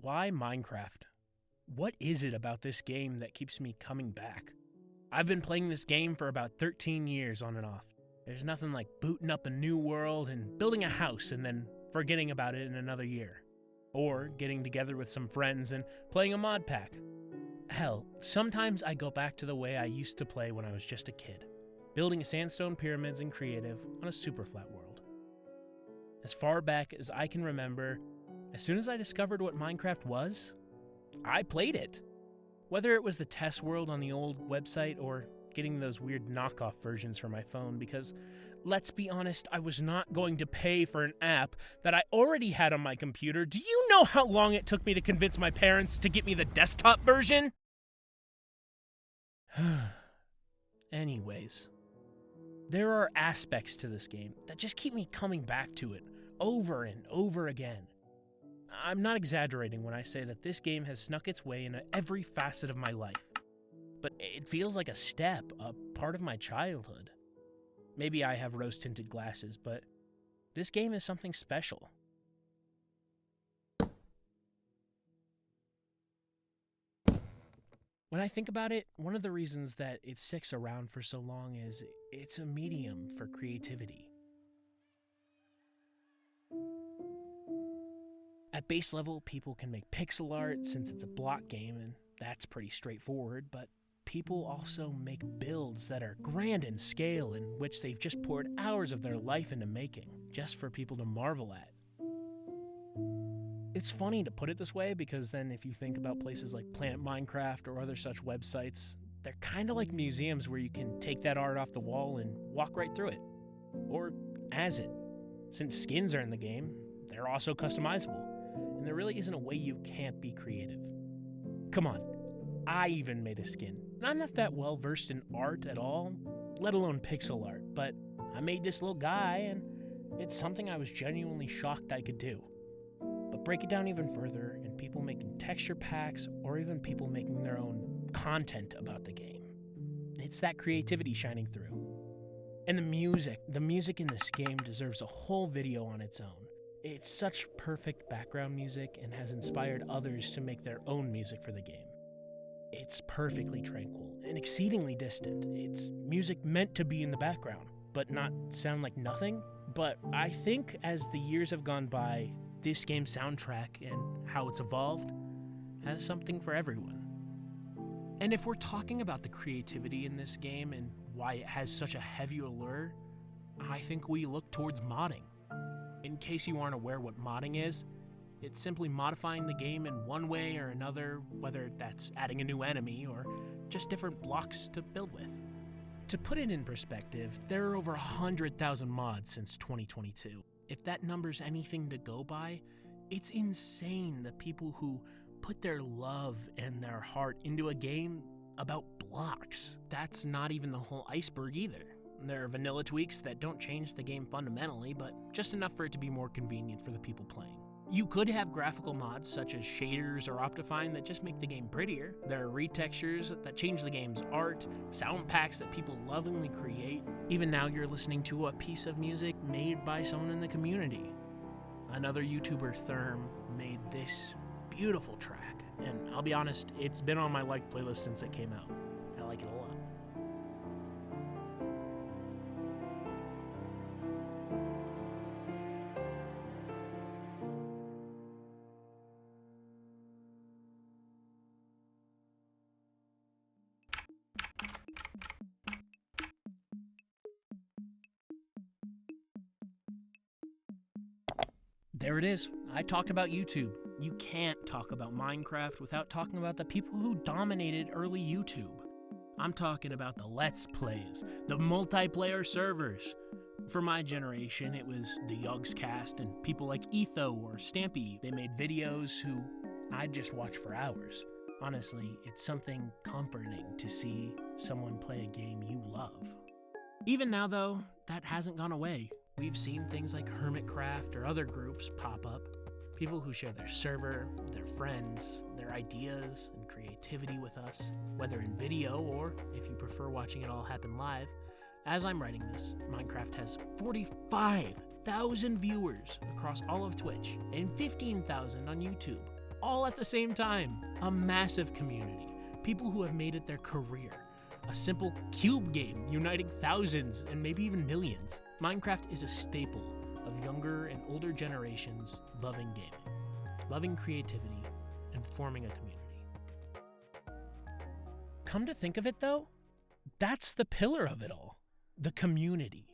Why Minecraft? What is it about this game that keeps me coming back? I've been playing this game for about 13 years on and off. There's nothing like booting up a new world and building a house and then forgetting about it in another year. Or getting together with some friends and playing a mod pack. Hell, sometimes I go back to the way I used to play when I was just a kid, building sandstone pyramids in creative on a super flat world. As far back as I can remember, as soon as I discovered what Minecraft was, I played it. Whether it was the test world on the old website or getting those weird knockoff versions for my phone, because let's be honest, I was not going to pay for an app that I already had on my computer. Do you know how long it took me to convince my parents to get me the desktop version? Anyways, there are aspects to this game that just keep me coming back to it over and over again. I'm not exaggerating when I say that this game has snuck its way into every facet of my life. But it feels like a step, a part of my childhood. Maybe I have rose-tinted glasses, but this game is something special. When I think about it, one of the reasons that it sticks around for so long is it's a medium for creativity. At base level, people can make pixel art since it's a block game, and that's pretty straightforward, but people also make builds that are grand in scale in which they've just poured hours of their life into making, just for people to marvel at. It's funny to put it this way because then if you think about places like Planet Minecraft or other such websites, they're kind of like museums where you can take that art off the wall and walk right through it. Or as it. Since skins are in the game, they're also customizable, and there really isn't a way you can't be creative. Come on, I even made a skin. And I'm not that well versed in art at all, let alone pixel art, but I made this little guy and it's something I was genuinely shocked I could do. But break it down even further, and people making texture packs or even people making their own content about the game. It's that creativity shining through. And the music in this game deserves a whole video on its own. It's such perfect background music and has inspired others to make their own music for the game. It's perfectly tranquil and exceedingly distant. It's music meant to be in the background, but not sound like nothing. But I think as the years have gone by, this game's soundtrack and how it's evolved has something for everyone. And if we're talking about the creativity in this game and why it has such a heavy allure, I think we look towards modding. In case you aren't aware what modding is, it's simply modifying the game in one way or another, whether that's adding a new enemy or just different blocks to build with. To put it in perspective, there are over 100,000 mods since 2022. If that number's anything to go by, it's insane the people who put their love and their heart into a game about blocks. That's not even the whole iceberg either. There are vanilla tweaks that don't change the game fundamentally, but just enough for it to be more convenient for the people playing. You could have graphical mods such as shaders or Optifine that just make the game prettier. There are retextures that change the game's art, sound packs that people lovingly create. Even now you're listening to a piece of music made by someone in the community. Another YouTuber, Therm, made this beautiful track, and I'll be honest, it's been on my liked playlist since it came out. I like it a lot. There it is. I talked about YouTube. You can't talk about Minecraft without talking about the people who dominated early YouTube. I'm talking about the Let's Plays, the multiplayer servers. For my generation, it was the Yogscast and people like Etho or Stampy. They made videos who I'd just watch for hours. Honestly, it's something comforting to see someone play a game you love. Even now, though, that hasn't gone away. We've seen things like Hermitcraft or other groups pop up. People who share their server, their friends, their ideas, and creativity with us, whether in video or, if you prefer watching it all happen live. As I'm writing this, Minecraft has 45,000 viewers across all of Twitch and 15,000 on YouTube. all at the same time. A massive community, people who have made it their career. A simple cube game uniting thousands and maybe even millions. Minecraft is a staple of younger and older generations loving gaming, loving creativity, and forming a community. Come to think of it though, that's the pillar of it all, the community.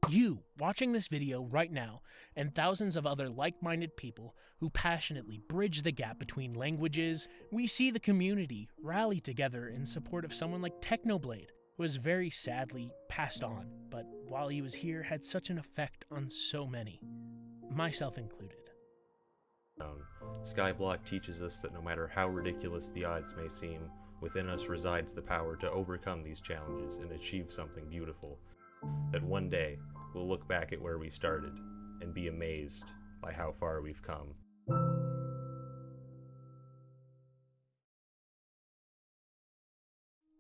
You, watching this video right now, and thousands of other like-minded people who passionately bridge the gap between languages. We see the community rally together in support of someone like Technoblade, who was very sadly passed on, but while he was here had such an effect on so many, myself included. Skyblock teaches us that no matter how ridiculous the odds may seem, within us resides the power to overcome these challenges and achieve something beautiful. That one day, we'll look back at where we started and be amazed by how far we've come.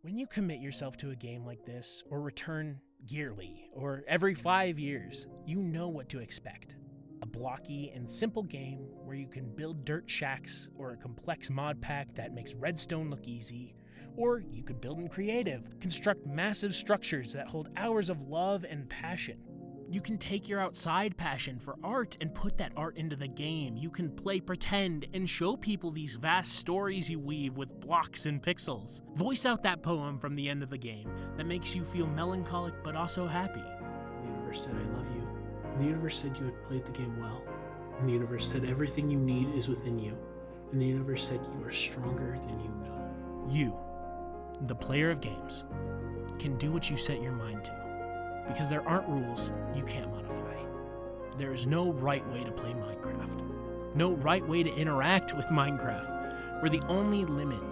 When you commit yourself to a game like this, or return yearly, or every 5 years, you know what to expect. A blocky and simple game where you can build dirt shacks, or a complex mod pack that makes redstone look easy, or you could build in creative, construct massive structures that hold hours of love and passion. You can take your outside passion for art and put that art into the game. You can play pretend and show people these vast stories you weave with blocks and pixels. Voice out that poem from the end of the game that makes you feel melancholic but also happy. The universe said, "I love you." And the universe said you had played the game well. And the universe said everything you need is within you. And the universe said you are stronger than you know. You, the player of games, can do what you set your mind to. Because there aren't rules you can't modify. There is no right way to play Minecraft. No right way to interact with Minecraft, where the only limit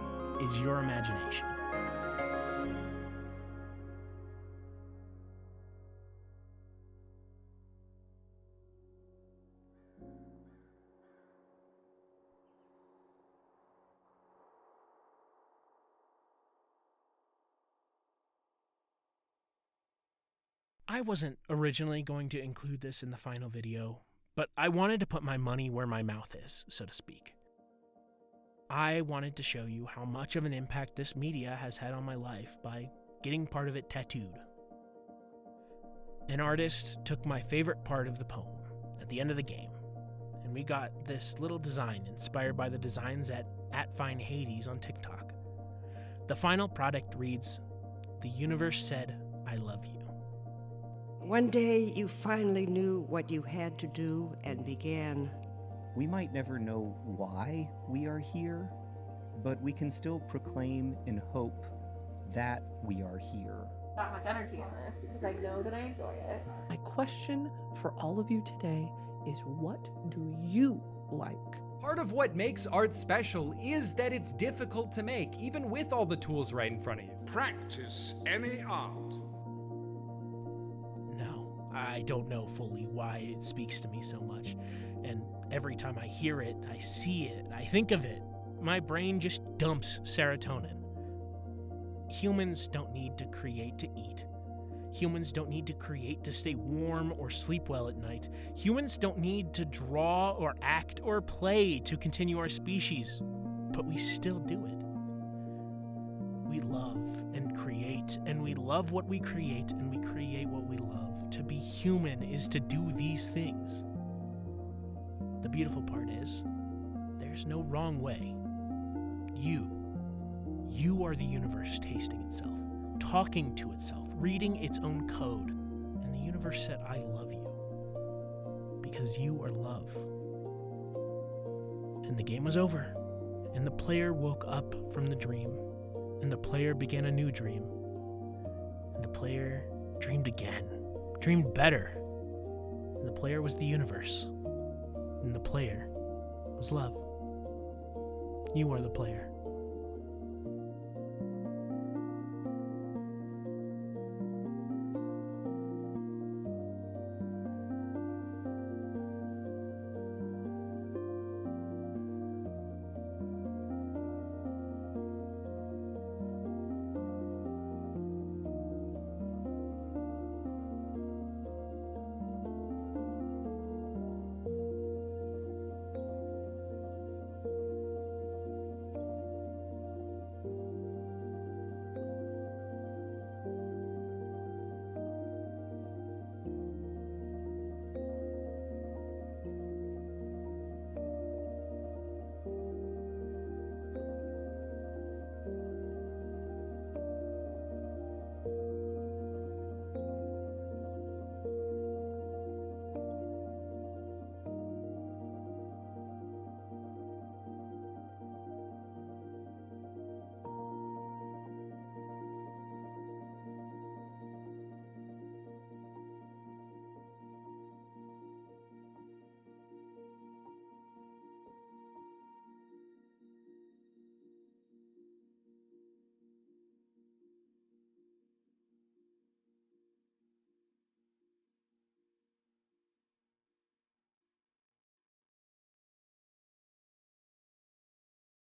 is your imagination. I wasn't originally going to include this in the final video, but I wanted to put my money where my mouth is, so to speak. I wanted to show you how much of an impact this media has had on my life by getting part of it tattooed. An artist took my favorite part of the poem at the end of the game, and we got this little design inspired by the designs at @FineHades on TikTok. The final product reads, "The universe said, I love you." One day you finally knew what you had to do and began. We might never know why we are here, but we can still proclaim and hope that we are here. Not much energy in this because I know that I enjoy it. My question for all of you today is, what do you like? Part of what makes art special is that it's difficult to make, even with all the tools right in front of you. Practice any art. No, I don't know fully why it speaks to me so much, and every time I hear it, I see it, I think of it, my brain just dumps serotonin. Humans don't need to create to eat. Humans don't need to create to stay warm or sleep well at night. Humans don't need to draw or act or play to continue our species, but we still do it. We love and create, and we love what we create, and we create what we love. To be human is to do these things. The beautiful part is, there's no wrong way. You are the universe tasting itself, talking to itself, reading its own code. And the universe said, I love you. Because you are love. And the game was over. And the player woke up from the dream. And the player began a new dream. And the player dreamed again. Dreamed better. And the player was the universe. And the player was love. You are the player.